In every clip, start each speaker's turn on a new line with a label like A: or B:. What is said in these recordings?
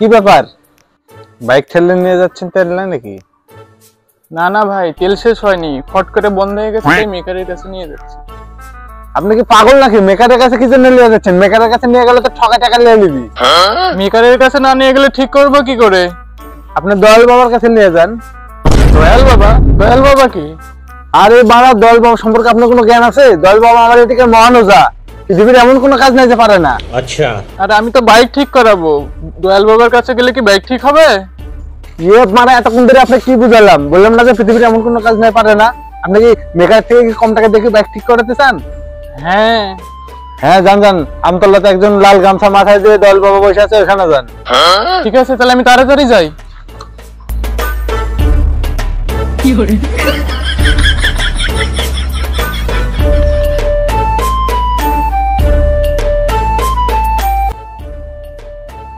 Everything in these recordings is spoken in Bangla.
A: কি ব্যাপার, বাইক ঠেলে নিয়ে যাচ্ছেন তেল না নাকি?
B: না না ভাই, তেল শেষ হয়নি, ফট করে বন্ধ হয়ে গেছে, তাই মেকারের কাছে নিয়ে যাচ্ছি।
A: আপনি কি পাগল নাকি? মেকারের কাছে কি জন্য নিয়ে যাচ্ছেন? মেকারের কাছে নিয়ে গেলে তো ঠকা টাকা নিয়ে নিবি।
B: মেকারের কাছে না নিয়ে গেলে ঠিক করবো কি করে?
A: আপনি দয়াল বাবার কাছে নিয়ে যান।
B: দয়াল বাবা? দয়াল বাবা কি?
A: আরে বাবা, দয়াল বাবা সম্পর্কে আপনার কোনো জ্ঞান আছে? দয়াল বাবা আমার এদিকে মহান ওঝা, পৃথিবীর এমন কোনো কাজ নিতে পারে না।
C: আচ্ছা,
B: আরে আমি তো বাইক ঠিক করাবো, দয়াল বাবার কাছে গেলে কি বাইক ঠিক হবে?
A: ইয়ে মানে এতক্ষণ ধরে আপনি কি বুঝালাম? বললাম না যে পৃথিবীর এমন কোনো কাজ নিতে পারে না। আপনি কি মেকার থেকে কি কম টাকা দেখে বাইক ঠিক করাতে চান?
B: হ্যাঁ
A: হ্যাঁ, যান যান, আমতলাতে একজন লাল গামছা মাথায় দিয়ে দয়াল বাবা বসে আছে, ওখানে যান।
B: ঠিক আছে, তাহলে আমি তাড়াতাড়ি যাই।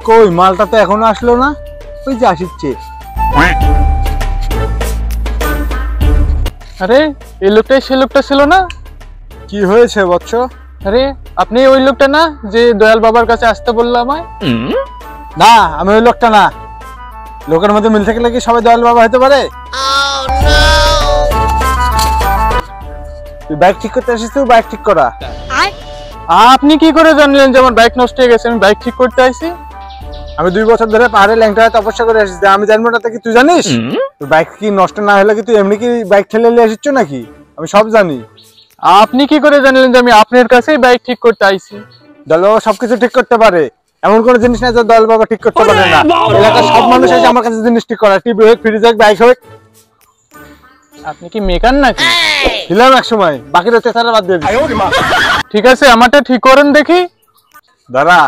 A: কই মালটা তো এখনো আসলো না? ওই যে আসছে।
B: আরে এই লোকটাই সে লোকটা ছিল না?
A: কি হয়েছে বৎস?
B: আরে আপনি ওই লোকটা না যে দয়াল বাবার কাছে আসতে বললো আমায়?
A: না, আমি ওই লোকটা না। লোকের মধ্যে মিল থাকলে কি সবাই দয়াল বাবা হতে পারে? তুই বাইক ঠিক করতে আসিস, তুই বাইক ঠিক করা।
B: আপনি কি করে জানলেন যে আমার বাইক নষ্ট হয়ে গেছে? আমি বাইক ঠিক করতে আইছি।
A: আমি 2 বছর ধরে পাহাড়ে ল্যাংটা তপস্যা করে আসিস, আমি জানবো না? কি তুই জানিস? তোর বাইক কি নষ্ট না হলে কি তুই এমনি কি বাইক ঠেলে নিয়ে আসিস নাকি? আমি সব জানি।
B: আপনি কি করে জানলেন যে আমি আপনার কাছেই বাইক ঠিক করতে আইছি?
A: দয়াল বাবা সবকিছু ঠিক করতে পারে, এমন কোন জিনিস নাই যে দয়াল বাবা ঠিক করতে পারে না। এলাকার সব মানুষ এসে আমার কাছে জিনিস ঠিক করে, টিভি হোক, ফ্রিজ হোক, বাইক হোক।
B: আপনি কি মেকার নাকি?
A: ছিলাম এক সময়, বাকির হচ্ছে তারা বাদ দিয়ে দিই।
B: ঠিক আছে, আমারটা ঠিক করেন দেখি।
A: দাঁড়া,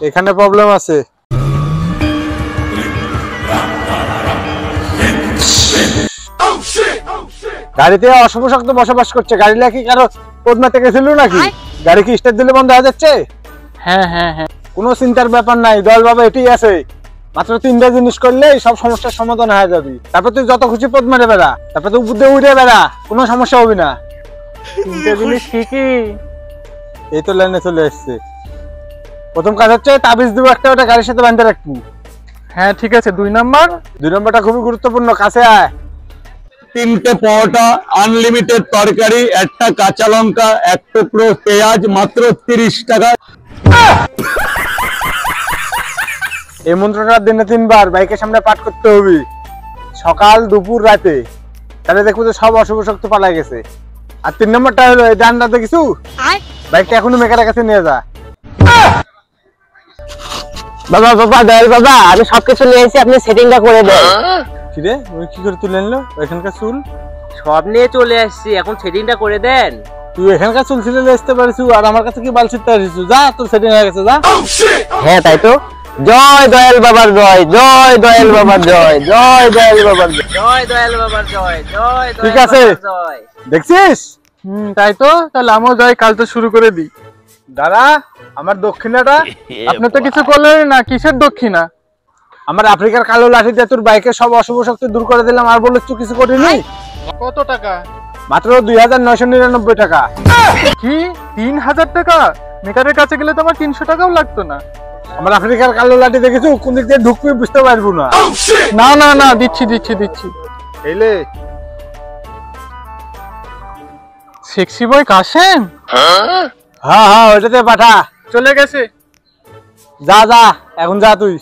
A: এখানে প্রবলেম আছে। গাড়িতে অশুভ শক্ত বসবাস করছে। গাড়ি কি কারো পদ্মাতে গেছিল নাকি? গাড়ি কি স্টার্ট দিলে বন্ধ হয়ে যাচ্ছে?
B: হ্যাঁ হ্যাঁ হ্যাঁ,
A: কোনো চিন্তার ব্যাপার নাই, দয়াল বাবা এটাই আছে। মাত্র 3টা জিনিস করলেই সব সমস্যার সমাধান হয়ে যাবে। তারপর তুই যত খুশি পদ মেরে বেড়া, তারপর তুই বুদ্ধে উড়ে বেড়া, কোনো সমস্যা হবে না।
B: 3টে জিনিস কি কি?
A: এই তো লাইনে চলে এসছে। প্রথম কাজ হচ্ছে তাবিজ দিব একটা, ওটা গাড়ির সাথে বাঁধতে রাখবি।
B: হ্যাঁ ঠিক আছে। 2 নাম্বার?
A: 2 নম্বরটা খুবই গুরুত্বপূর্ণ, কাছে আয়।
C: 3টে পরোটা, আনলিমিটেড তরকারি, একটা কাঁচা লঙ্কা, 1 টুকরো পেঁয়াজ, মাত্র 30 টাকা।
A: এই মন্ত্রটা দিনে 3 বার বাইকের সামনে পাঠ করতে হবে, সকাল, দুপুর, রাতে। তাহলে দেখবো যে সব অশুভ শক্তি পালাই গেছে। আর 3 নম্বরটা হলো এই ডান্ডাতে কিছু, বাইকটা এখনো মেকারের কাছে নিয়ে যা।
D: বাবা বাবা, দয়াল বাবা, আমি সবকিছু নিয়ে এসেছি, আপনি সেটিংটা করে দেন।
A: কি রে, ওই কি করে তুলে আনলো এখানকার চুল?
D: সব নিয়ে চলে আসছি, এখন সেটিংটা করে দেন।
A: তুই এখানকার চুল ছিলে আসতে পারিস, আর আমার কাছে কি বাল ছিটতে আসিস? যা, তোর সেটিং হয়ে গেছে, যা।
D: হ্যাঁ তাই তো। জয় দয়াল বাবার জয়, জয় দয়াল বাবার জয়, জয় দয়াল বাবার জয়, জয় দয়াল বাবার জয়, জয় দয়াল
A: ঠিক আছে,
D: বাবার জয়।
A: দেখছিস?
B: তাই তো। তাহলে আমিও যাই, কাল তো শুরু করে দিই।
A: দাঁড়া, আমার দক্ষিণাটা।
B: আপনি তো কিছু করলেন না। কিসের দক্ষিণা?
A: আমার আফ্রিকার কালো লাঠি দিয়ে তোর বাইকের সব অশুভ শক্তি দূর করে দিলাম, আর বলিস তুই কিছু করিনি।
B: কত টাকা?
A: মাত্র 2999 টাকা।
B: কি 3000 টাকা? মেকারের কাছে গেলে তো আমার 300 টাকাও লাগতো না।
A: আমার আফ্রিকার কালো লাঠি দেখেছো, কোন দিক দিয়ে ঢুকবি বুঝতে পারবো না।
B: না না না, দিচ্ছি দিচ্ছি দিচ্ছি।
A: এইলে
B: সেক্সি বয় কাশেম?
A: হ্যাঁ হ্যাঁ, ওইটাতে পাঠা।
B: চলে গেছে।
A: যা যা, এখন যা তুই।